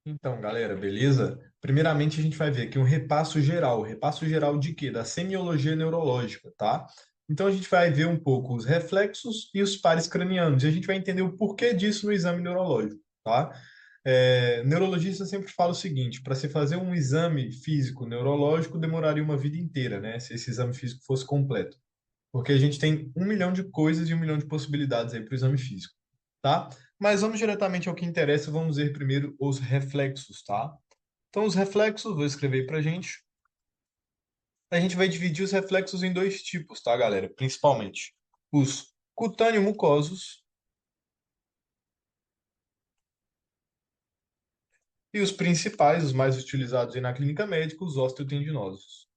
Então, galera, beleza? Primeiramente, a gente vai ver aqui um repasso geral. Repasso geral de quê? Da semiologia neurológica, tá? Então, a gente vai ver um pouco os reflexos e os pares cranianos. E a gente vai entender o porquê disso no exame neurológico, tá? Neurologista sempre fala o seguinte: para se fazer um exame físico neurológico, demoraria uma vida inteira, né? Se esse exame físico fosse completo. Porque a gente tem 1 milhão de coisas e 1 milhão de possibilidades aí para o exame físico, tá? Mas vamos diretamente ao que interessa, vamos ver primeiro os reflexos, tá? Então, os reflexos, vou escrever para a gente. A gente vai dividir os reflexos em dois tipos, tá, galera? Principalmente os cutâneo-mucosos e os principais, os mais utilizados aí na clínica médica, os osteotendinosos.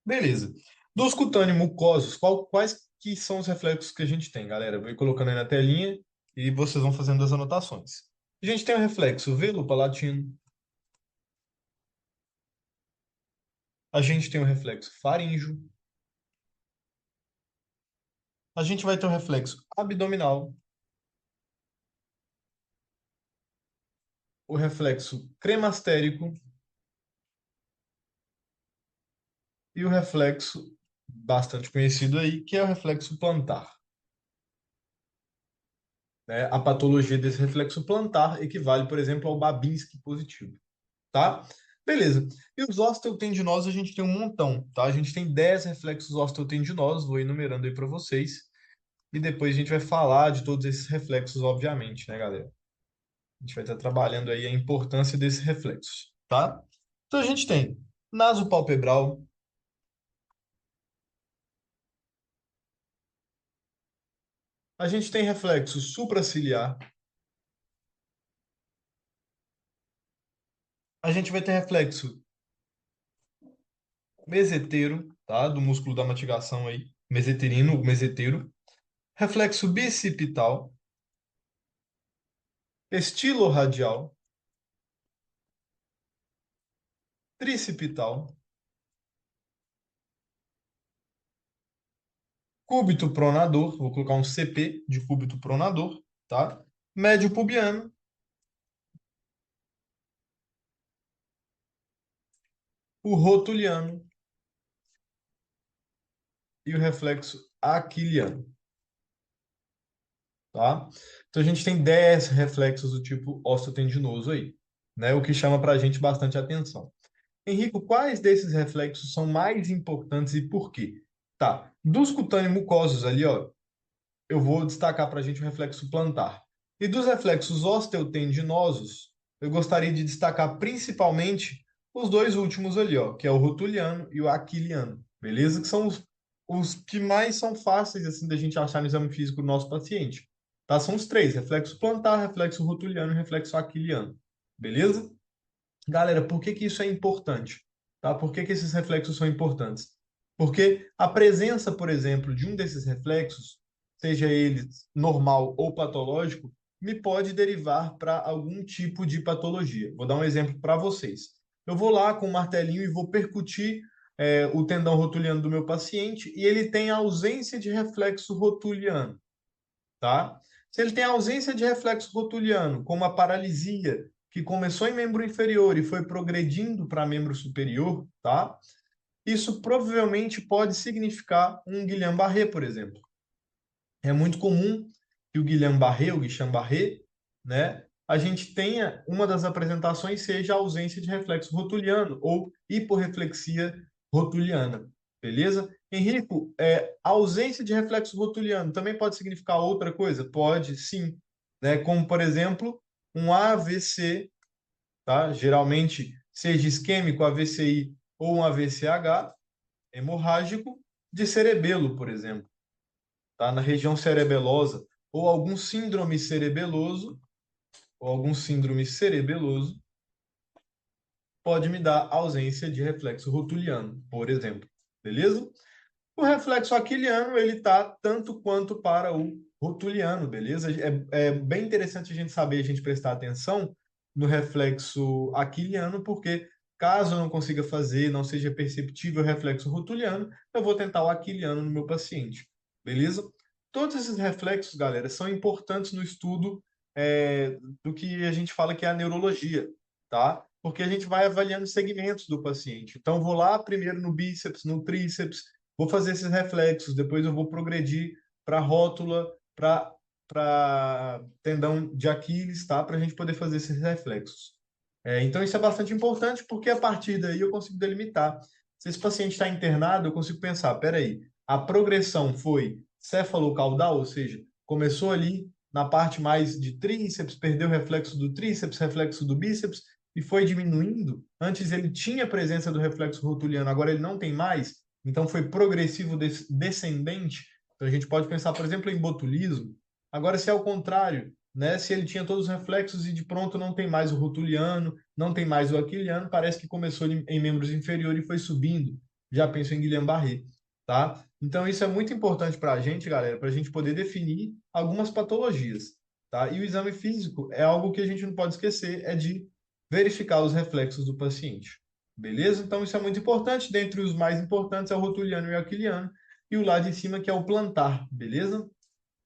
Beleza. Dos cutâneo-mucosos, quais que são os reflexos que a gente tem, galera? Eu vou ir colocando aí na telinha e vocês vão fazendo as anotações. A gente tem o reflexo velo-palatino, a gente tem o reflexo faríngeo, a gente vai ter o reflexo abdominal, o reflexo cremastérico e o reflexo bastante conhecido aí, que é o reflexo plantar, né? A patologia desse reflexo plantar equivale, por exemplo, ao Babinski positivo, tá? Beleza. E os osteotendinosos a gente tem um montão, tá? A gente tem 10 reflexos osteotendinosos, vou enumerando aí para vocês, e depois a gente vai falar de todos esses reflexos, obviamente, né, galera? A gente vai estar trabalhando aí a importância desses reflexos, tá? Então a gente tem nasopalpebral, a gente tem reflexo supraciliar, a gente vai ter reflexo meseteiro, tá? Do músculo da mastigação aí, meseterino, meseteiro, reflexo bicipital, estilo radial, tricipital, cúbito pronador, vou colocar um CP de cúbito pronador, tá? Médio pubiano, o rotuliano e o reflexo aquiliano, tá? Então a gente tem 10 reflexos do tipo osteotendinoso aí, né? O que chama pra gente bastante atenção. Henrico, quais desses reflexos são mais importantes e por quê? Tá, dos cutâneos mucosos ali, ó, eu vou destacar pra gente o reflexo plantar. E dos reflexos osteotendinosos, eu gostaria de destacar principalmente os dois últimos ali, ó, que é o rotuliano e o aquiliano, beleza? Que são os que mais são fáceis assim da gente achar no exame físico do nosso paciente. Tá? São os três, reflexo plantar, reflexo rotuliano e reflexo aquiliano. Beleza? Galera, por que que isso é importante? Tá? Por que que esses reflexos são importantes? Porque a presença, por exemplo, de um desses reflexos, seja ele normal ou patológico, me pode derivar para algum tipo de patologia. Vou dar um exemplo para vocês. Eu vou lá com um martelinho e vou percutir o tendão rotuliano do meu paciente e ele tem ausência de reflexo rotuliano, tá? Se ele tem ausência de reflexo rotuliano, como a paralisia, que começou em membro inferior e foi progredindo para membro superior, tá? Isso provavelmente pode significar um Guillain-Barré, por exemplo. É muito comum que o Guillain-Barré, o Guillain-Barré, né, a gente tenha uma das apresentações seja a ausência de reflexo rotuliano ou hiporreflexia rotuliana, beleza? Henrico, a ausência de reflexo rotuliano também pode significar outra coisa? Pode, sim, né? Como, por exemplo, um AVC, tá? Geralmente, seja isquêmico, AVCI ou um AVCH, hemorrágico, de cerebelo, por exemplo, tá? Na região cerebelosa, ou algum síndrome cerebeloso, pode me dar ausência de reflexo rotuliano, por exemplo. Beleza? O reflexo aquiliano, ele tá tanto quanto para o rotuliano, beleza? É bem interessante a gente saber, a gente prestar atenção no reflexo aquiliano, porque caso eu não consiga fazer, não seja perceptível o reflexo rotuliano, eu vou tentar o aquiliano no meu paciente, beleza? Todos esses reflexos, galera, são importantes no estudo do que a gente fala que é a neurologia, tá? Porque a gente vai avaliando segmentos do paciente. Então, vou lá primeiro no bíceps, no tríceps, vou fazer esses reflexos, depois eu vou progredir para rótula, para tendão de Aquiles, tá? Para a gente poder fazer esses reflexos. Então, isso é bastante importante porque a partir daí eu consigo delimitar. Se esse paciente está internado, eu consigo pensar, peraí, a progressão foi céfalo-caudal, ou seja, começou ali na parte mais de tríceps, perdeu o reflexo do tríceps, reflexo do bíceps, e foi diminuindo. Antes ele tinha presença do reflexo rotuliano, agora ele não tem mais, então foi progressivo descendente. Então a gente pode pensar, por exemplo, em botulismo. Agora, se é o contrário, né? Se ele tinha todos os reflexos e de pronto não tem mais o rotuliano, não tem mais o aquiliano, parece que começou em membros inferiores e foi subindo. Já penso em Guillain-Barré, tá? Então isso é muito importante para a gente, galera, para a gente poder definir algumas patologias, tá? E o exame físico é algo que a gente não pode esquecer, é de verificar os reflexos do paciente, beleza? Então isso é muito importante. Dentre os mais importantes é o rotuliano e o aquiliano, e o lá de cima que é o plantar, beleza?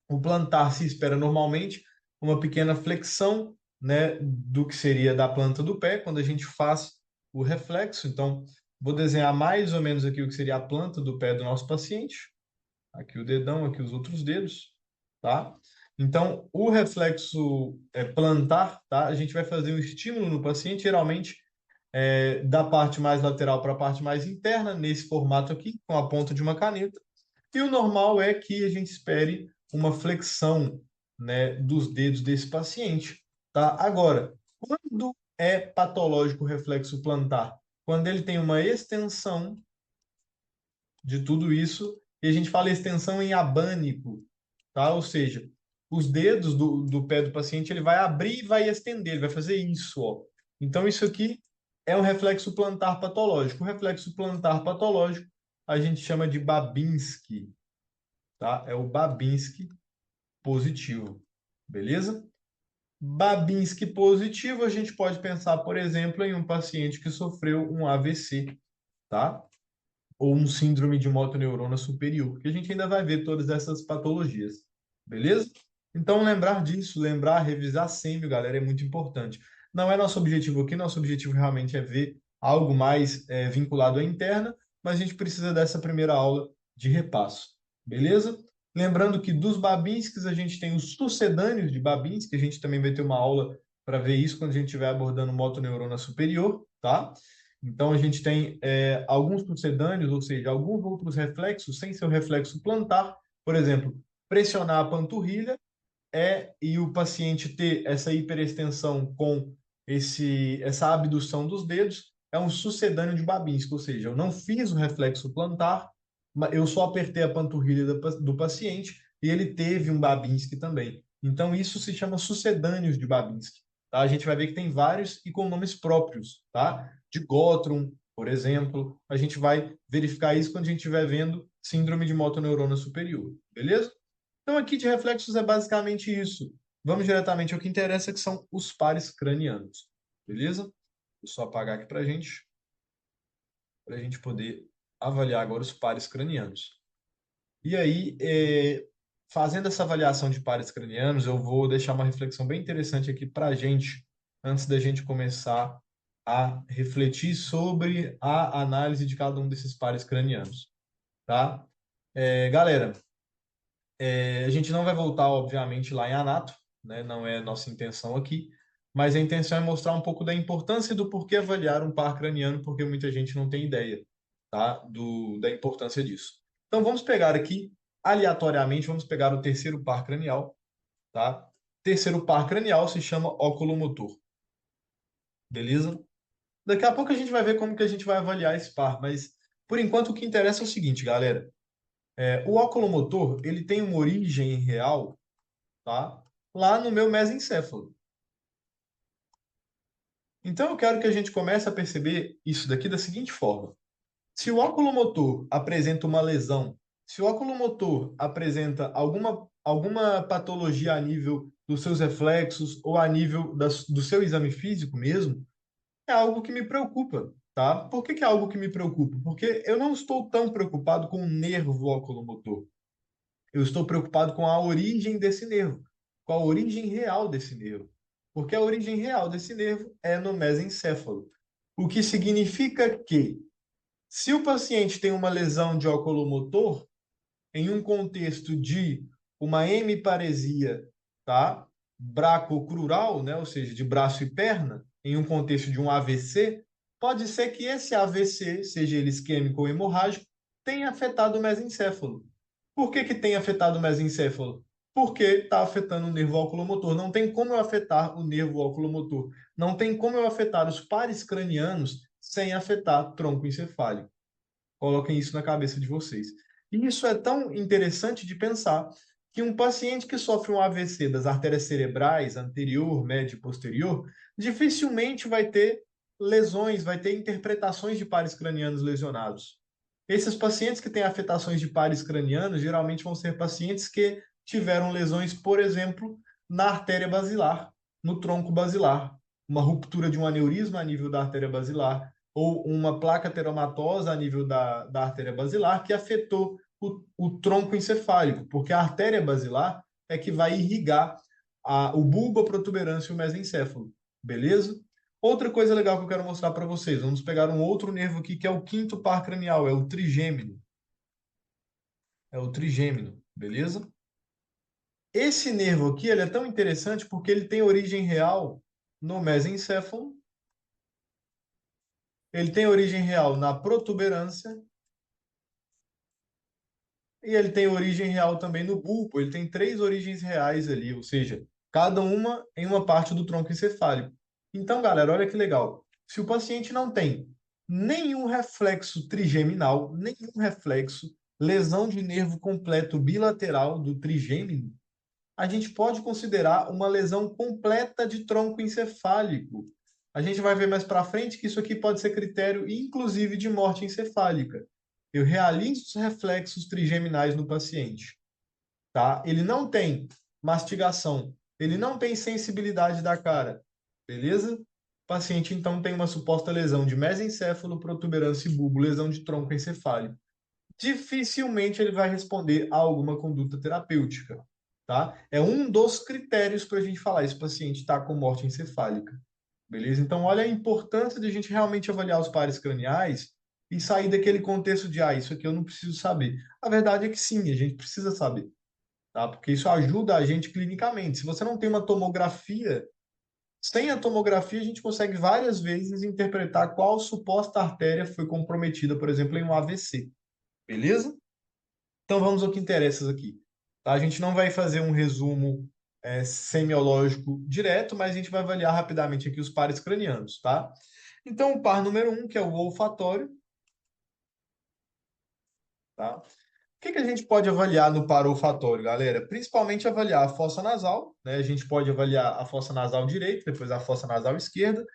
O plantar se espera normalmente uma pequena flexão, né, do que seria da planta do pé, quando a gente faz o reflexo. Então, vou desenhar mais ou menos aqui o que seria a planta do pé do nosso paciente. Aqui o dedão, aqui os outros dedos, tá? Então, o reflexo plantar, tá? A gente vai fazer um estímulo no paciente, geralmente da parte mais lateral para a parte mais interna, nesse formato aqui, com a ponta de uma caneta. E o normal é que a gente espere uma flexão, né, dos dedos desse paciente, tá? Agora, quando é patológico o reflexo plantar? Quando ele tem uma extensão de tudo isso, e a gente fala extensão em abânico, tá? Ou seja, os dedos do pé do paciente ele vai abrir e vai estender, ele vai fazer isso, ó. Então, isso aqui é um reflexo plantar patológico. O reflexo plantar patológico a gente chama de Babinski, tá? É o Babinski positivo, beleza? Babinski positivo, a gente pode pensar, por exemplo, em um paciente que sofreu um AVC, tá? Ou um síndrome de motoneurona superior, que a gente ainda vai ver todas essas patologias, beleza? Então, lembrar disso, lembrar, revisar sempre, galera, é muito importante. Não é nosso objetivo aqui, nosso objetivo realmente é ver algo mais vinculado à interna, mas a gente precisa dessa primeira aula de repasso, beleza? Lembrando que dos Babinskis a gente tem os sucedâneos de Babinski, a gente também vai ter uma aula para ver isso quando a gente estiver abordando motoneurona superior, tá? Então, a gente tem alguns sucedâneos, ou seja, alguns outros reflexos sem ser o reflexo plantar. Por exemplo, pressionar a panturrilha e o paciente ter essa hiperextensão com essa abdução dos dedos é um sucedâneo de Babinski, ou seja, eu não fiz o reflexo plantar, mas eu só apertei a panturrilha do paciente e ele teve um Babinski também. Então, isso se chama sucedâneos de Babinski. Tá? A gente vai ver que tem vários e com nomes próprios, tá? De Gottrum, por exemplo. A gente vai verificar isso quando a gente estiver vendo síndrome de motoneurona superior, beleza? Então, aqui de reflexos é basicamente isso. Vamos diretamente ao que interessa, que são os pares cranianos. Beleza? Vou só apagar aqui para a gente poder avaliar agora os pares cranianos. E aí, fazendo essa avaliação de pares cranianos, eu vou deixar uma reflexão bem interessante aqui para a gente, antes da gente começar a refletir sobre a análise de cada um desses pares cranianos. Tá? Galera, a gente não vai voltar, obviamente, lá em Anato, né? Não é nossa intenção aqui, mas a intenção é mostrar um pouco da importância do porquê avaliar um par craniano, porque muita gente não tem ideia, tá? Da importância disso. Então vamos pegar aqui, aleatoriamente, vamos pegar o terceiro par cranial, tá? Terceiro par cranial se chama oculomotor, beleza? Daqui a pouco a gente vai ver como que a gente vai avaliar esse par, mas por enquanto o que interessa é o seguinte, galera. O oculomotor, ele tem uma origem real, tá? Lá no meu mesencéfalo. Então eu quero que a gente comece a perceber isso daqui da seguinte forma. Se o oculomotor apresenta uma lesão, se o oculomotor apresenta alguma patologia a nível dos seus reflexos ou a nível do seu exame físico mesmo, é algo que me preocupa, tá? Por que que é algo que me preocupa? Porque eu não estou tão preocupado com o nervo oculomotor. Eu estou preocupado com a origem desse nervo, com a origem real desse nervo. Porque a origem real desse nervo é no mesencéfalo. O que significa que, se o paciente tem uma lesão de oculomotor, em um contexto de uma hemiparesia, tá? Bracocrural, né? Ou seja, de braço e perna, em um contexto de um AVC, pode ser que esse AVC, seja ele isquêmico ou hemorrágico, tenha afetado o mesencéfalo. Por que que tem afetado o mesencéfalo? Porque está afetando o nervo oculomotor. Não tem como eu afetar o nervo oculomotor. Não tem como eu afetar os pares cranianos sem afetar tronco encefálico. Coloquem isso na cabeça de vocês. E isso é tão interessante de pensar que um paciente que sofre um AVC das artérias cerebrais, anterior, médio e posterior, dificilmente vai ter lesões, vai ter interpretações de pares cranianos lesionados. Esses pacientes que têm afetações de pares cranianos geralmente vão ser pacientes que tiveram lesões, por exemplo, na artéria basilar, no tronco basilar, uma ruptura de um aneurisma a nível da artéria basilar, ou uma placa teromatosa a nível da artéria basilar que afetou o tronco encefálico, porque a artéria basilar é que vai irrigar o bulbo, a protuberância e o mesencéfalo, beleza? Outra coisa legal que eu quero mostrar para vocês, vamos pegar um outro nervo aqui que é o quinto par cranial, é o trigêmino. É o trigêmino, beleza? Esse nervo aqui, ele é tão interessante porque ele tem origem real no mesencéfalo, ele tem origem real na protuberância e ele tem origem real também no bulbo. Ele tem três origens reais ali, ou seja, cada uma em uma parte do tronco encefálico. Então, galera, olha que legal. Se o paciente não tem nenhum reflexo trigeminal, nenhum reflexo, lesão de nervo completo bilateral do trigêmino, a gente pode considerar uma lesão completa de tronco encefálico. A gente vai ver mais para frente que isso aqui pode ser critério, inclusive, de morte encefálica. Eu realizo os reflexos trigeminais no paciente, tá? Ele não tem mastigação, ele não tem sensibilidade da cara, beleza? O paciente, então, tem uma suposta lesão de mesencéfalo, protuberância e bulbo, lesão de tronco encefálico. Dificilmente ele vai responder a alguma conduta terapêutica, tá? É um dos critérios para a gente falar esse paciente está com morte encefálica, beleza? Então, olha a importância de a gente realmente avaliar os pares craniais e sair daquele contexto de, isso aqui eu não preciso saber. A verdade é que sim, a gente precisa saber, tá? Porque isso ajuda a gente clinicamente. Se você não tem uma tomografia, sem a tomografia a gente consegue várias vezes interpretar qual suposta artéria foi comprometida, por exemplo, em um AVC, beleza? Então vamos ao que interessa aqui. Tá? A gente não vai fazer um resumo semiológico direto, mas a gente vai avaliar rapidamente aqui os pares cranianos, tá? Então, o par número um, que é o olfatório, tá? O que que a gente pode avaliar no par olfatório, galera? Principalmente avaliar a fossa nasal, né? A gente pode avaliar a fossa nasal direita, depois a fossa nasal esquerda,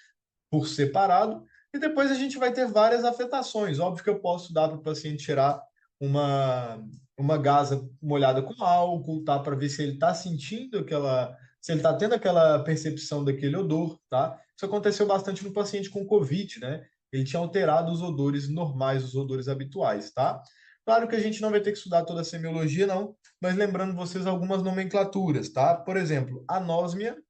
por separado, e depois a gente vai ter várias afetações. Óbvio que eu posso dar para o paciente tirar uma, uma gasa molhada com álcool, tá? Para ver se ele está sentindo aquela, se ele está tendo aquela percepção daquele odor, tá? Isso aconteceu bastante no paciente com COVID, né? Ele tinha alterado os odores normais, os odores habituais, tá? Claro que a gente não vai ter que estudar toda a semiologia, não, mas lembrando vocês algumas nomenclaturas, tá? Por exemplo, anósmia,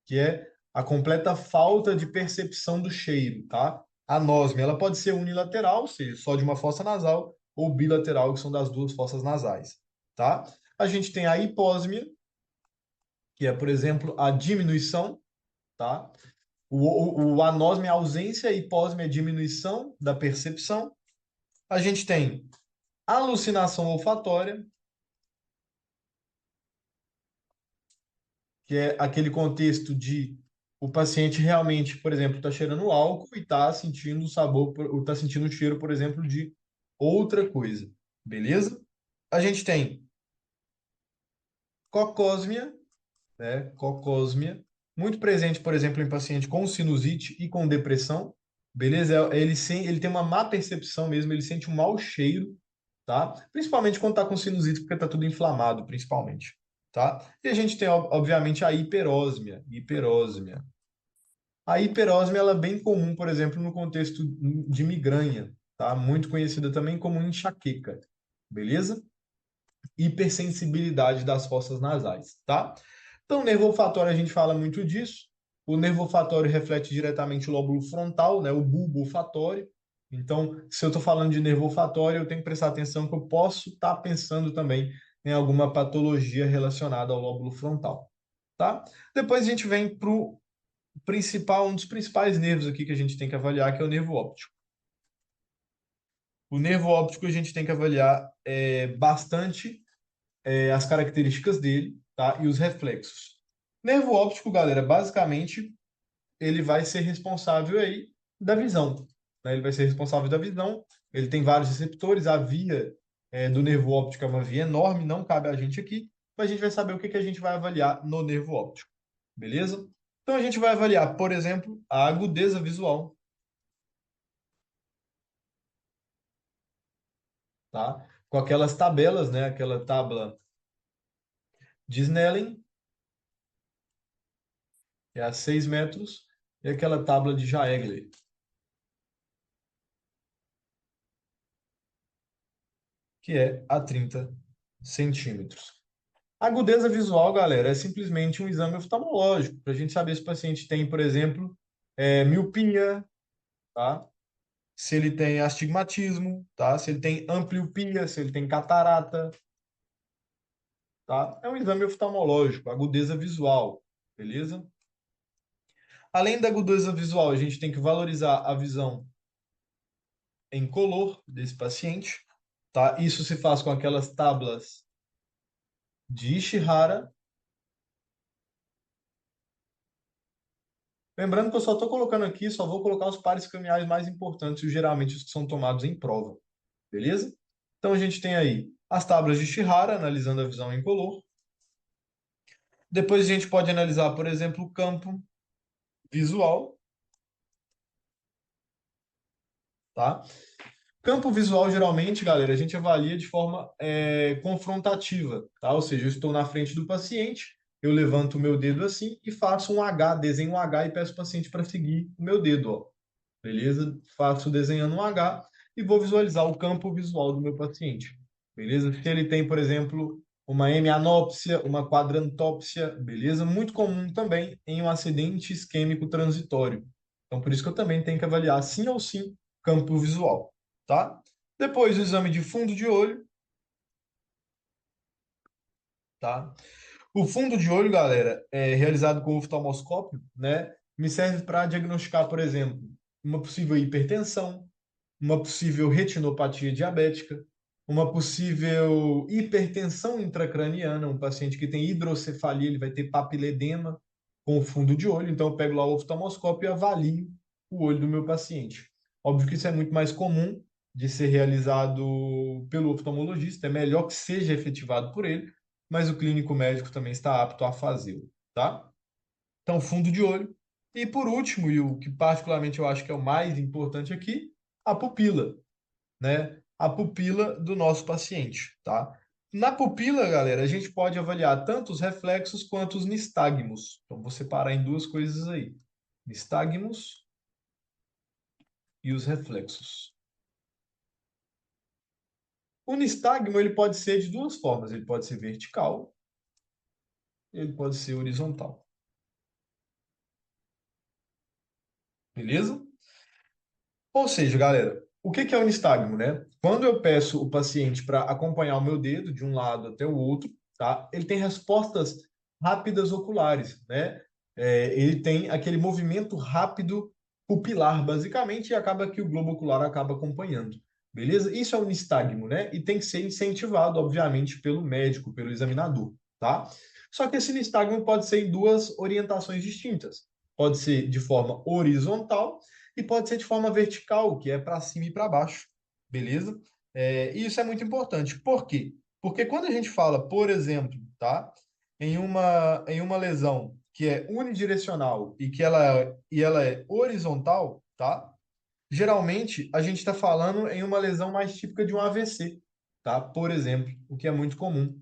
que é a completa falta de percepção do cheiro, tá? A anosmia, ela pode ser unilateral, ou seja, só de uma fossa nasal, ou bilateral, que são das duas fossas nasais, tá? A gente tem a hipósmia, que é, por exemplo, a diminuição, tá? O anósmia é a ausência, a hipósmia é a diminuição da percepção. A gente tem alucinação olfatória, que é aquele contexto de o paciente realmente, por exemplo, está cheirando álcool e está sentindo o sabor, ou está sentindo o cheiro, por exemplo, de outra coisa. Beleza? A gente tem cocósmia, né? Cocósmia, muito presente, por exemplo, em paciente com sinusite e com depressão. Beleza? Ele tem uma má percepção mesmo, ele sente um mau cheiro, tá? Principalmente quando está com sinusite, porque está tudo inflamado, principalmente, tá? E a gente tem, obviamente, a hiperósmia. Hiperósmia. A hiperósmia ela é bem comum, por exemplo, no contexto de migrânia, tá? Muito conhecida também como enxaqueca. beleza? Hipersensibilidade das fossas nasais, tá? Então, nervo olfatório, a gente fala muito disso. O nervo olfatório reflete diretamente o lóbulo frontal, né, o bulbo olfatório. Então, se eu estou falando de nervo olfatório, eu tenho que prestar atenção que eu posso estar pensando também em alguma patologia relacionada ao lóbulo frontal, tá? Depois a gente vem para o principal, um dos principais nervos aqui que a gente tem que avaliar, que é o nervo óptico. O nervo óptico a gente tem que avaliar bastante as características dele, tá? E os reflexos. Nervo óptico, galera, basicamente ele vai ser responsável aí da visão, né? Ele vai ser responsável da visão. Ele tem vários receptores. A via do nervo óptico é uma via enorme, não cabe a gente aqui, mas a gente vai saber o que que a gente vai avaliar no nervo óptico, beleza? Então a gente vai avaliar, por exemplo, a agudeza visual, tá? Com aquelas tabelas, né? Aquela tabela de Snelling, que é a 6 metros, e aquela tábua de Jaeger, que é a 30 centímetros. A agudeza visual, galera, é simplesmente um exame oftalmológico, para a gente saber se o paciente tem, por exemplo, miopia, tá? Se ele tem astigmatismo, tá? Se ele tem ambliopia, se ele tem catarata, tá? É um exame oftalmológico, agudeza visual, beleza? Além da agudeza visual, a gente tem que valorizar a visão em color desse paciente, tá? Isso se faz com aquelas tábuas de Ishihara. Lembrando que eu só estou colocando aqui, só vou colocar os pares caminhares mais importantes, e geralmente os que são tomados em prova, beleza? Então a gente tem aí as tábuas de Ishihara, analisando a visão em color. Depois a gente pode analisar, por exemplo, o campo visual, tá? Campo visual, geralmente, galera, a gente avalia de forma confrontativa, tá? Ou seja, eu estou na frente do paciente, eu levanto o meu dedo assim e faço um H, desenho um H e peço o paciente para seguir o meu dedo, ó. Beleza? Faço desenhando um H e vou visualizar o campo visual do meu paciente. Beleza? Se ele tem, por exemplo, uma hemianópsia, uma quadrantópsia, beleza? Muito comum também em um acidente isquêmico transitório. Então, por isso que eu também tenho que avaliar sim ou sim campo visual, tá? Depois o exame de fundo de olho, tá? O fundo de olho, galera, é realizado com oftalmoscópio, né? Me serve para diagnosticar, por exemplo, uma possível hipertensão, uma possível retinopatia diabética, uma possível hipertensão intracraniana, um paciente que tem hidrocefalia, ele vai ter papiledema com o fundo de olho, então eu pego lá o oftalmoscópio e avalio o olho do meu paciente. Óbvio que isso é muito mais comum de ser realizado pelo oftalmologista, é melhor que seja efetivado por ele, mas o clínico médico também está apto a fazê-lo, tá? Então, fundo de olho. E por último, e o que particularmente eu acho que é o mais importante aqui, a pupila, né? A pupila do nosso paciente, tá? Na pupila, galera, a gente pode avaliar tanto os reflexos quanto os nistagmos. Então, vou separar em duas coisas aí: nistagmos e os reflexos. O nistagmo ele pode ser de duas formas. Ele pode ser vertical, ele pode ser horizontal. Beleza? Ou seja, galera, o que que é o nistagmo, né? Quando eu peço o paciente para acompanhar o meu dedo de um lado até o outro, tá? Ele tem respostas rápidas oculares, né? Ele tem aquele movimento rápido pupilar, basicamente, e acaba que o globo ocular acaba acompanhando. Beleza? Isso é o nistagmo, né? E tem que ser incentivado, obviamente, pelo médico, pelo examinador, tá? Só que esse nistagmo pode ser em duas orientações distintas. Pode ser de forma horizontal e pode ser de forma vertical, que é para cima e para baixo, beleza? E isso é muito importante. Por quê? Porque quando a gente fala, por exemplo, tá, em uma lesão que é unidirecional e ela é horizontal, tá? Geralmente a gente está falando em uma lesão mais típica de um AVC, tá? Por exemplo, o que é muito comum,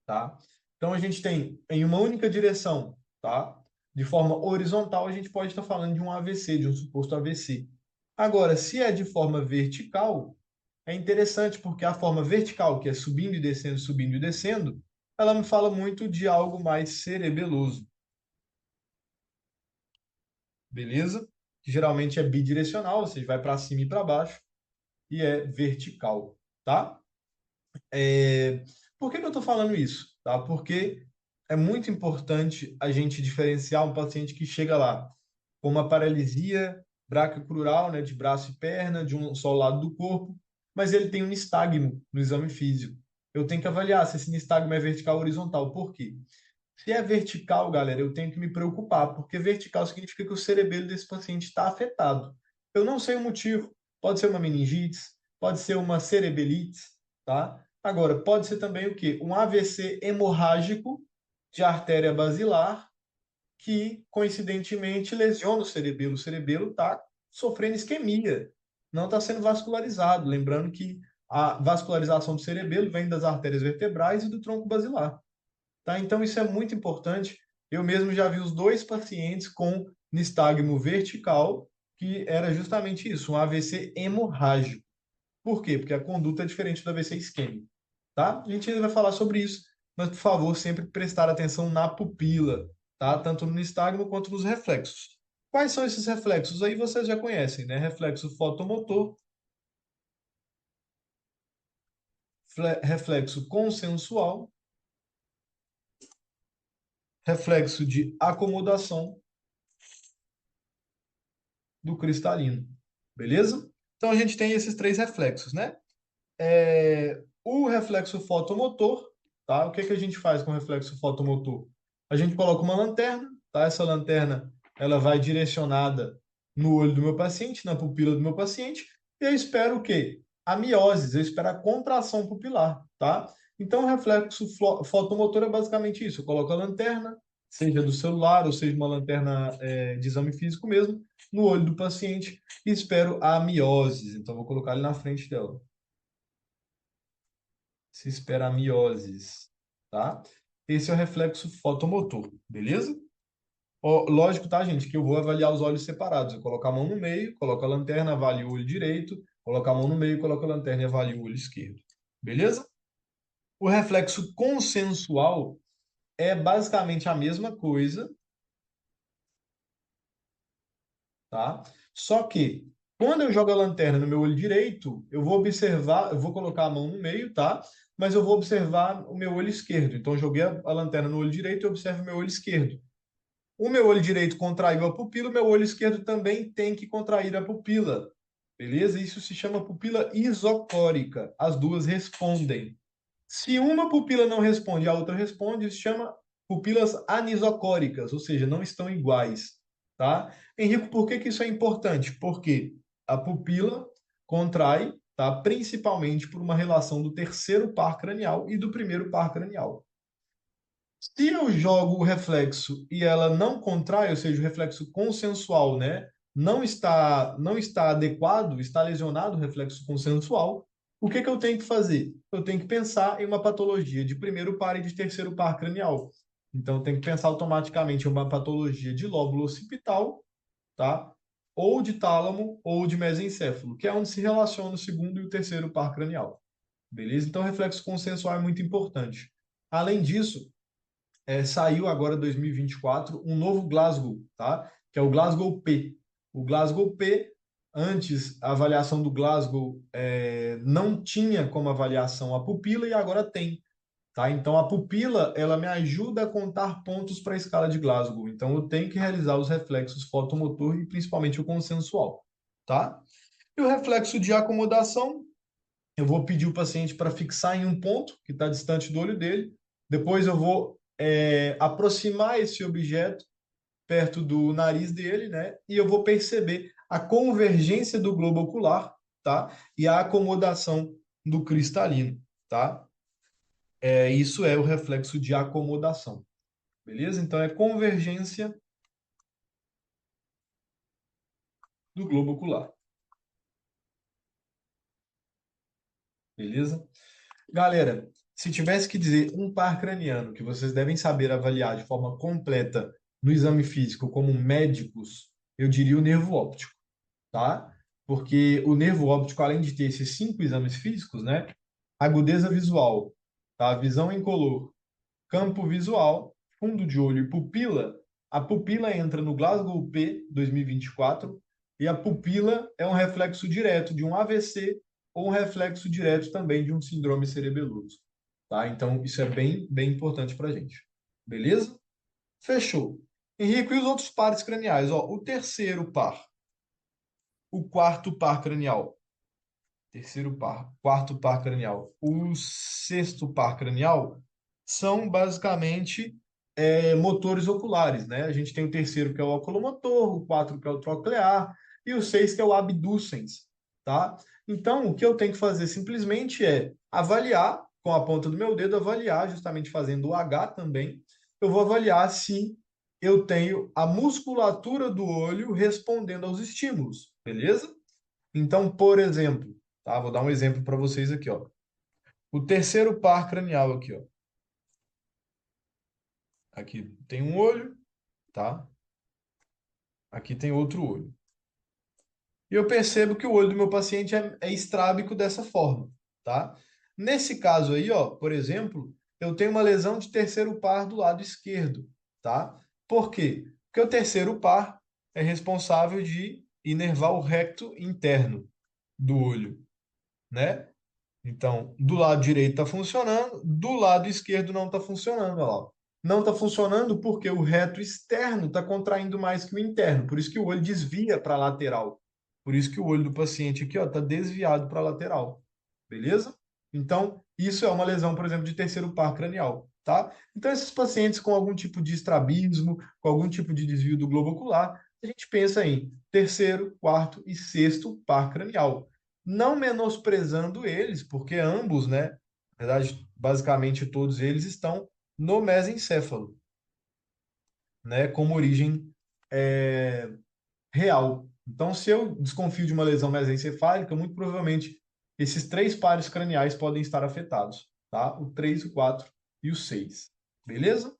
tá? Então a gente tem em uma única direção, tá? De forma horizontal, a gente pode estar falando de um AVC, de um suposto AVC. Agora, se é de forma vertical, é interessante porque a forma vertical, que é subindo e descendo, ela me fala muito de algo mais cerebeloso, beleza? Que geralmente é bidirecional, ou seja, vai para cima e para baixo, e é vertical, tá? É, Por que que eu estou falando isso? Tá? Porque é muito importante a gente diferenciar um paciente que chega lá com uma paralisia braquiocrural, né, de braço e perna, de um só lado do corpo, mas ele tem um nistagmo no exame físico. Eu tenho que avaliar se esse nistagmo é vertical ou horizontal. Por quê? Se é vertical, galera, eu tenho que me preocupar, porque vertical significa que o cerebelo desse paciente está afetado. Eu não sei o motivo. Pode ser uma meningite, pode ser uma cerebelite, tá? Agora, pode ser também o quê? Um AVC hemorrágico de artéria basilar que, coincidentemente, lesiona o cerebelo. O cerebelo está sofrendo isquemia, não está sendo vascularizado. Lembrando que a vascularização do cerebelo vem das artérias vertebrais e do tronco basilar. Tá? Então, isso é muito importante. Eu mesmo já vi os dois pacientes com nistagmo vertical, que era justamente isso, um AVC hemorrágico. Por quê? Porque a conduta é diferente do AVC isquêmico. Tá? A gente ainda vai falar sobre isso, mas, por favor, sempre prestar atenção na pupila, tá? Tanto no nistagmo quanto nos reflexos. Quais são esses reflexos? Aí vocês já conhecem, né? Reflexo fotomotor, reflexo consensual, reflexo de acomodação do cristalino. Beleza? Então a gente tem esses três reflexos, né? O reflexo fotomotor, tá? O que que a gente faz com o reflexo fotomotor? A gente coloca uma lanterna, tá? Essa lanterna, ela vai direcionada no olho do meu paciente, na pupila do meu paciente, e eu espero o quê? A miose, eu espero a contração pupilar, tá? Então, o reflexo fotomotor é basicamente isso. Eu coloco a lanterna, seja do celular ou seja uma lanterna de exame físico mesmo, no olho do paciente e espero a miose. Então, vou colocar ele na frente dela. Se espera a mioses, tá? Esse é o reflexo fotomotor, beleza? Ó, lógico, tá, gente, que eu vou avaliar os olhos separados. Eu coloco a mão no meio, coloco a lanterna, avalio o olho direito, coloco a mão no meio, coloco a lanterna e avalio o olho esquerdo. Beleza? O reflexo consensual é basicamente a mesma coisa, tá? Só que quando eu jogo a lanterna no meu olho direito, eu vou observar, eu vou colocar a mão no meio, tá? Mas eu vou observar o meu olho esquerdo. Então eu joguei a lanterna no olho direito e observo o meu olho esquerdo. O meu olho direito contraiu a pupila, o meu olho esquerdo também tem que contrair a pupila. Beleza? Isso se chama pupila isocórica. As duas respondem. Se uma pupila não responde e a outra responde, isso chama pupilas anisocóricas, ou seja, não estão iguais, tá? Henrico, por que que isso é importante? Porque a pupila contrai, tá? Principalmente por uma relação do terceiro par cranial e do primeiro par cranial. Se eu jogo o reflexo e ela não contrai, ou seja, o reflexo consensual, né, não está adequado, está lesionado o reflexo consensual, o que que eu tenho que fazer? Eu tenho que pensar em uma patologia de primeiro par e de terceiro par cranial. Então, eu tenho que pensar automaticamente em uma patologia de lóbulo occipital, tá? Ou de tálamo ou de mesencéfalo, que é onde se relaciona o segundo e o terceiro par cranial. Beleza? Então, o reflexo consensual é muito importante. Além disso, saiu agora 2024 um novo Glasgow, tá? Que é o Glasgow P. O Glasgow P, antes a avaliação do Glasgow não tinha como avaliação a pupila e agora tem, tá? Então a pupila ela me ajuda a contar pontos para a escala de Glasgow. Então eu tenho que realizar os reflexos fotomotor e principalmente o consensual, tá? E o reflexo de acomodação, eu vou pedir o paciente para fixar em um ponto que está distante do olho dele. Depois eu vou aproximar esse objeto perto do nariz dele, né? E eu vou perceber a convergência do globo ocular, tá? E a acomodação do cristalino, tá? Isso é o reflexo de acomodação, beleza? Então é convergência do globo ocular, beleza? Galera, se tivesse que dizer um par craniano que vocês devem saber avaliar de forma completa no exame físico como médicos, eu diria o nervo óptico, tá? porque o nervo óptico, além de ter esses 5 exames físicos, né? Agudeza visual, tá? Visão incolor, campo visual, fundo de olho e pupila. A pupila entra no Glasgow P 2024 e a pupila é um reflexo direto de um AVC ou um reflexo direto também de um síndrome cerebeloso, tá? Então, isso é bem, bem importante para a gente. Beleza? Fechou. Henrique, e os outros pares craniais? Ó, o terceiro par, o quarto par cranial, terceiro par, quarto par cranial, o sexto par cranial são basicamente motores oculares, né? A gente tem o terceiro que é o oculomotor, o quatro que é o troclear e o seis que é o abducens, tá? Então, o que eu tenho que fazer simplesmente é avaliar com a ponta do meu dedo, avaliar justamente fazendo o H também, eu vou avaliar se eu tenho a musculatura do olho respondendo aos estímulos, beleza? Então, por exemplo, tá? Vou dar um exemplo para vocês aqui, ó. O terceiro par cranial aqui, ó. Aqui tem um olho, tá? Aqui tem outro olho. E eu percebo que o olho do meu paciente é estrábico dessa forma, tá? Nesse caso aí, ó, por exemplo, eu tenho uma lesão de terceiro par do lado esquerdo, tá? Por quê? Porque o terceiro par é responsável de inervar o recto interno do olho, né? Então, do lado direito está funcionando, do lado esquerdo não está funcionando. Olha lá. Não está funcionando porque o reto externo está contraindo mais que o interno. Por isso que o olho desvia para a lateral. Por isso que o olho do paciente aqui está desviado para a lateral. Beleza? Então, isso é uma lesão, por exemplo, de terceiro par cranial. Tá? Então, esses pacientes com algum tipo de estrabismo, com algum tipo de desvio do globo ocular, a gente pensa em terceiro, quarto e sexto par cranial não menosprezando eles, porque ambos, né, na verdade, basicamente todos eles estão no mesencéfalo, né, como origem é, real. Então, se eu desconfio de uma lesão mesencefálica, muito provavelmente esses três pares craniais podem estar afetados, tá? O 3, o 4 e o 6. Beleza?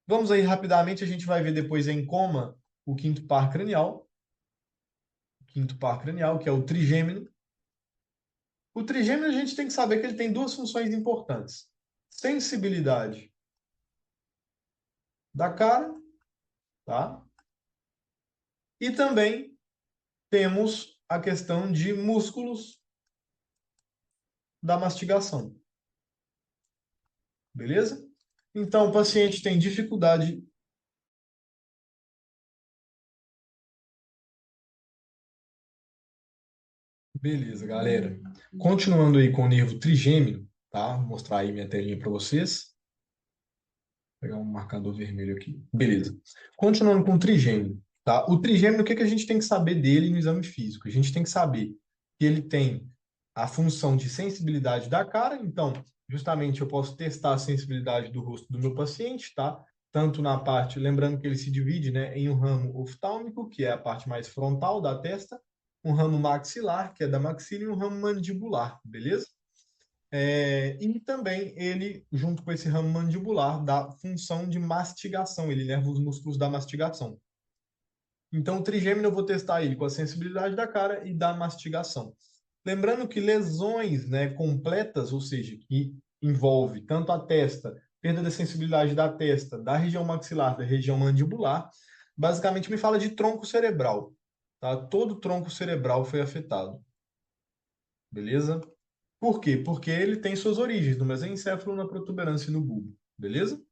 Vamos aí rapidamente, a gente vai ver depois em coma o quinto par cranial, que é o trigêmino. O trigêmeo a gente tem que saber que ele tem duas funções importantes: sensibilidade da cara, tá? E também temos a questão de músculos da mastigação, beleza? Então, o paciente tem dificuldade. Beleza, galera. Continuando aí com o nervo trigêmeo, tá? Vou mostrar aí minha telinha para vocês. Vou pegar um marcador vermelho aqui. Beleza. Continuando com o trigêmeo, tá? O trigêmeo, o que que a gente tem que saber dele no exame físico? A gente tem que saber que ele tem a função de sensibilidade da cara, então, justamente eu posso testar a sensibilidade do rosto do meu paciente, tá? Tanto na parte, lembrando que ele se divide, né, em um ramo oftálmico, que é a parte mais frontal da testa, um ramo maxilar, que é da maxila, e um ramo mandibular, beleza? E também ele, junto com esse ramo mandibular, dá função de mastigação, ele inerva os músculos da mastigação. Então, o trigêmeo eu vou testar ele com a sensibilidade da cara e da mastigação. Lembrando que lesões, né, completas, ou seja, que envolve tanto a testa, perda da sensibilidade da testa, da região maxilar, da região mandibular, basicamente me fala de tronco cerebral, tá? Todo o tronco cerebral foi afetado, beleza? Por quê? Porque ele tem suas origens no mesencéfalo, na protuberância e no bulbo, beleza?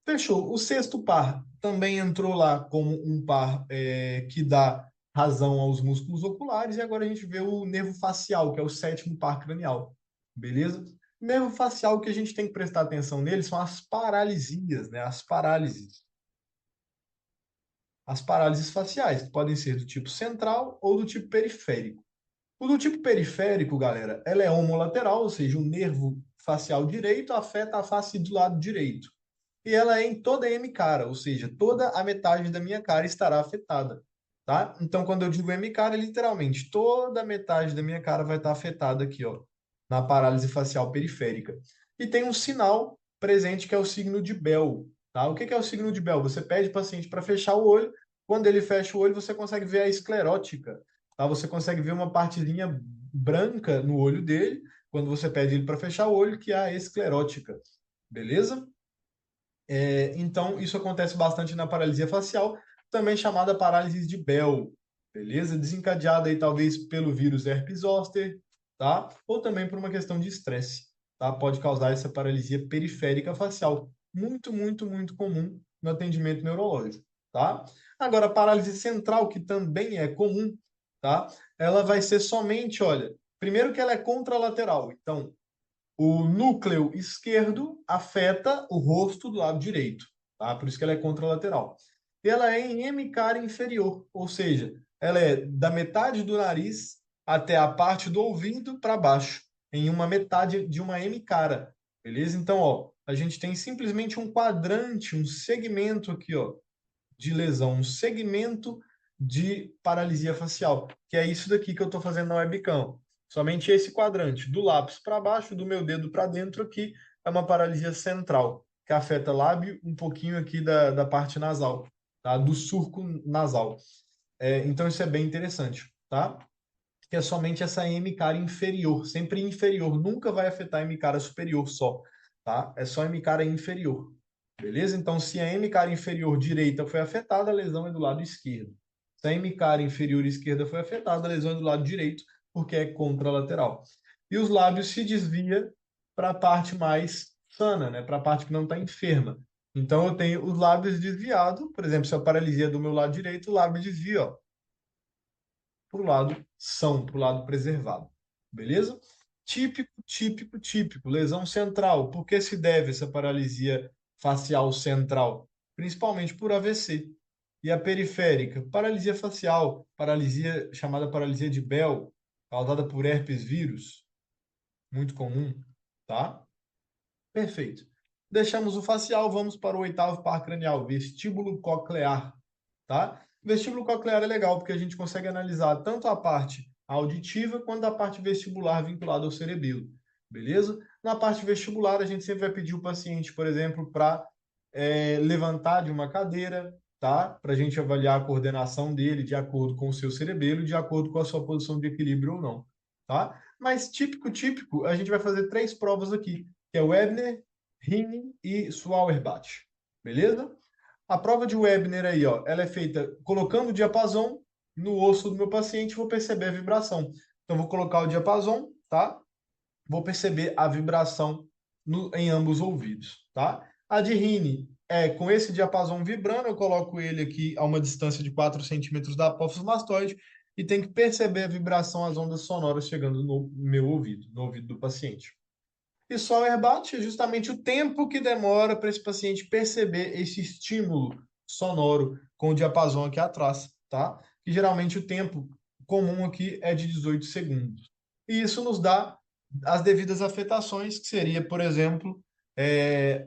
Fechou. O sexto par também entrou lá como um par que dá razão aos músculos oculares, e agora a gente vê o nervo facial, que é o sétimo par cranial. Beleza? O nervo facial, o que a gente tem que prestar atenção nele são as paralisias, né? As parálises. As parálises faciais, que podem ser do tipo central ou do tipo periférico. O do tipo periférico, galera, ela é homolateral, ou seja, o nervo facial direito afeta a face do lado direito. E ela é em toda a M-cara, ou seja, toda a metade da minha cara estará afetada, tá? Então, quando eu digo M-cara, literalmente, toda a metade da minha cara vai estar afetada aqui, ó, na parálise facial periférica. E tem um sinal presente que é o signo de Bell, tá? O que que é o signo de Bell? Você pede o paciente para fechar o olho, quando ele fecha o olho, você consegue ver a esclerótica, tá? Você consegue ver uma partezinha branca no olho dele, quando você pede ele para fechar o olho, que é a esclerótica, beleza? Então, isso acontece bastante na paralisia facial, também chamada parálise de Bell, beleza? Desencadeada aí talvez pelo vírus herpes zoster, tá? Ou também por uma questão de estresse, tá? Pode causar essa paralisia periférica facial, muito, muito, muito comum no atendimento neurológico, tá? Agora, a parálise central, que também é comum, tá? Ela vai ser somente, olha, primeiro que ela é contralateral, então o núcleo esquerdo afeta o rosto do lado direito, tá? Por isso que ela é contralateral. E ela é em hemicara inferior, ou seja, ela é da metade do nariz até a parte do ouvido para baixo, em uma metade de uma hemicara, beleza? Então, ó, a gente tem simplesmente um quadrante, um segmento aqui, ó, de lesão, um segmento de paralisia facial, que é isso daqui que eu estou fazendo na webcam. Somente esse quadrante, do lápis para baixo, do meu dedo para dentro aqui, é uma paralisia central, que afeta lábio, um pouquinho aqui da parte nasal, tá? Do surco nasal. Então isso é bem interessante, tá? Que é somente essa hemicara inferior, sempre inferior, nunca vai afetar a hemicara superior só, tá? É só a hemicara inferior. Beleza? Então, se a hemicara inferior direita foi afetada, a lesão é do lado esquerdo. Se a hemicara inferior esquerda foi afetada, a lesão é do lado direito, porque é contralateral. E os lábios se desvia para a parte mais sana, né? Para a parte que não está enferma. Então, eu tenho os lábios desviados, por exemplo, se a paralisia é do meu lado direito, o lábio desvia, ó, para o lado são, para o lado preservado. Beleza? Típico, típico, típico. Lesão central. Por que se deve essa paralisia facial central? Principalmente por AVC. E a periférica? Paralisia facial, paralisia chamada paralisia de Bell, causada por herpes vírus, muito comum, tá? Perfeito. Deixamos o facial, vamos para o oitavo par cranial, vestíbulo coclear, tá? Vestíbulo coclear é legal porque a gente consegue analisar tanto a parte auditiva quanto a parte vestibular vinculada ao cerebelo, beleza? Na parte vestibular, a gente sempre vai pedir o paciente, por exemplo, para levantar de uma cadeira, tá? Para a gente avaliar a coordenação dele de acordo com o seu cerebelo, de acordo com a sua posição de equilíbrio ou não, tá? Mas típico, típico, a gente vai fazer três provas aqui, que é o Webner, Rinne e Schwalbach, beleza? A prova de Webner aí, ó, ela é feita colocando o diapasão no osso do meu paciente, vou perceber a vibração. Então, vou colocar o diapasão, tá? Vou perceber a vibração em ambos os ouvidos, tá? A de Rini é com esse diapasão vibrando, eu coloco ele aqui a uma distância de 4 centímetros da apófise mastoide e tem que perceber a vibração, as ondas sonoras chegando no meu ouvido, no ouvido do paciente. E só o herbate é justamente o tempo que demora para esse paciente perceber esse estímulo sonoro com o diapasão aqui atrás, tá? Que geralmente o tempo comum aqui é de 18 segundos. E isso nos dá as devidas afetações, que seria, por exemplo,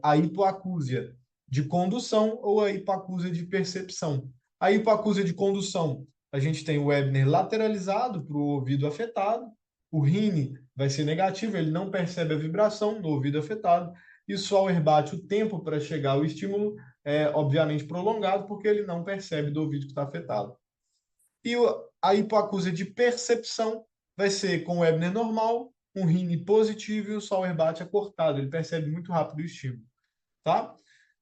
a hipoacúsia de condução ou a hipoacúsia de percepção. A hipoacúsia de condução, a gente tem o Webner lateralizado para o ouvido afetado, o Rini vai ser negativo, ele não percebe a vibração no ouvido afetado, e o Schwalbach, o tempo para chegar ao estímulo é obviamente prolongado, porque ele não percebe do ouvido que está afetado. E a hipoacusia de percepção vai ser com o Webner normal, um Rini positivo e o Schwalbach acortado, ele percebe muito rápido o estímulo, tá?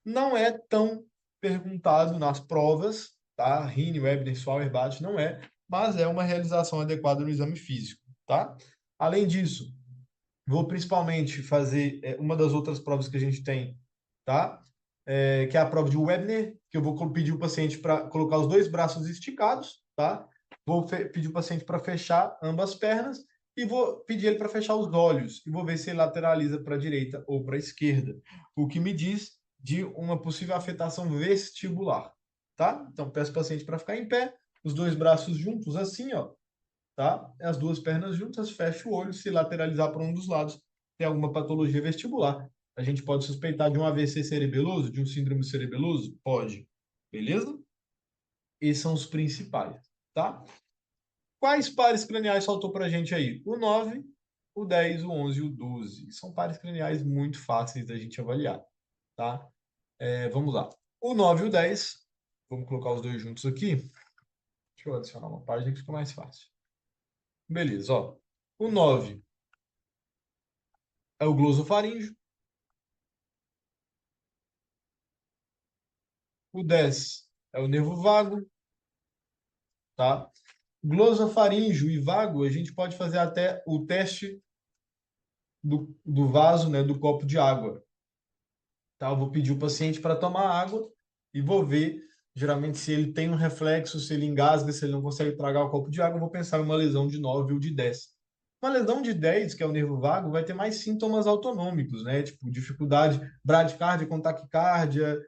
Não é tão perguntado nas provas, tá? Rini, Webner, Schwalbach não é, mas é uma realização adequada no exame físico, tá? Além disso, vou principalmente fazer uma das outras provas que a gente tem, tá? Que é a prova de Webner, que eu vou pedir o paciente para colocar os dois braços esticados, tá? Vou pedir o paciente para fechar ambas pernas e vou pedir ele para fechar os olhos e vou ver se ele lateraliza para a direita ou para a esquerda, o que me diz de uma possível afetação vestibular, tá? Então, peço ao paciente para ficar em pé, os dois braços juntos, assim, ó, tá? As duas pernas juntas, fecha o olho, se lateralizar para um dos lados, tem alguma patologia vestibular. A gente pode suspeitar de um AVC cerebeloso, de um síndrome cerebeloso? Pode. Beleza? Esses são os principais, tá? Quais pares craniais faltou para a gente aí? O 9, o 10, o 11 e o 12. São pares craniais muito fáceis da gente avaliar, tá? Vamos lá. O 9 e o 10, vamos colocar os dois juntos aqui. Deixa eu adicionar uma página que fica mais fácil. Beleza, ó. O 9 é o glosofaríngeo, o 10 é o nervo vago, tá? Glosofaríngeo e vago, a gente pode fazer até o teste do vaso, né, do copo de água, tá? Eu vou pedir o paciente para tomar água e vou ver, geralmente, se ele tem um reflexo, se ele engasga, se ele não consegue tragar o copo de água, eu vou pensar em uma lesão de 9 ou de 10. Uma lesão de 10, que é o nervo vago, vai ter mais sintomas autonômicos, né? Tipo, dificuldade bradicárdia com taquicárdia,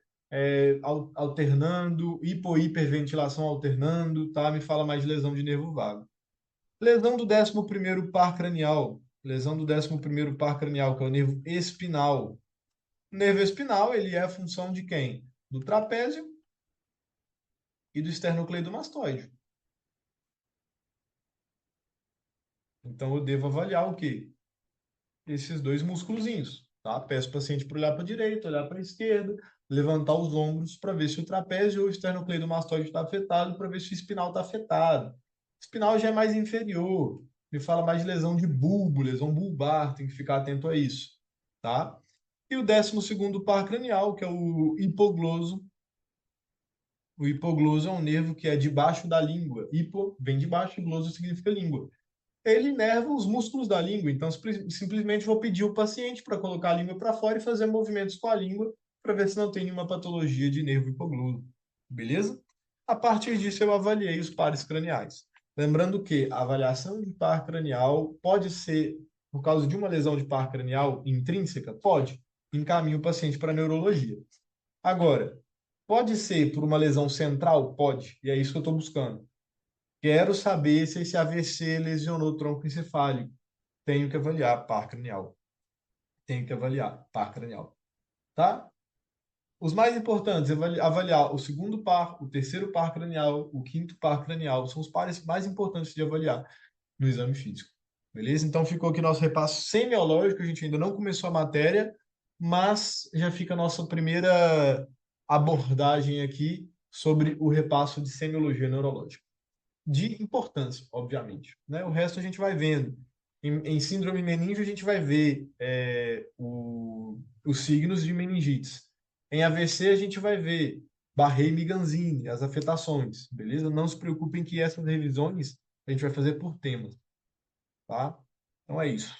alternando, hiperventilação alternando, tá? Me fala mais de lesão de nervo vago. Lesão do 11º par cranial. Lesão do 11º par cranial, que é o nervo espinal. O nervo espinal, ele é a função de quem? Do trapézio e do esternocleidomastoide. Então, eu devo avaliar o quê? Esses dois músculozinhos, tá? Peço o paciente para olhar para a direita, olhar para a esquerda, levantar os ombros para ver se o trapézio ou o esternocleidomastoide está afetado, para ver se o espinal está afetado. O espinal já é mais inferior, me fala mais de lesão de bulbo, lesão bulbar, tem que ficar atento a isso, tá? E o 12º par cranial, que é o hipogloso. O hipogloso é um nervo que é debaixo da língua. Hipo vem de baixo e gloso significa língua. Ele inerva os músculos da língua, então simplesmente vou pedir o paciente para colocar a língua para fora e fazer movimentos com a língua para ver se não tem nenhuma patologia de nervo hipogloso. Beleza? A partir disso, eu avaliei os pares craniais. Lembrando que a avaliação de par cranial pode ser por causa de uma lesão de par cranial intrínseca? Pode. Encaminho o paciente para a neurologia. Agora, pode ser por uma lesão central? Pode. E é isso que eu estou buscando. Quero saber se esse AVC lesionou o tronco encefálico. Tenho que avaliar par cranial. Tenho que avaliar par cranial. Tá? Os mais importantes, avaliar o segundo par, o terceiro par cranial, o quinto par cranial, são os pares mais importantes de avaliar no exame físico. Beleza? Então ficou aqui nosso repasso semiológico, a gente ainda não começou a matéria, mas já fica a nossa primeira abordagem aqui sobre o repasso de semiologia neurológica. De importância, obviamente, né? O resto a gente vai vendo. Em síndrome meníngeo, a gente vai ver os signos de meningites. Em AVC, a gente vai ver Barré e Miganzini, as afetações, beleza? Não se preocupem que essas revisões a gente vai fazer por temas, tá? Então é isso.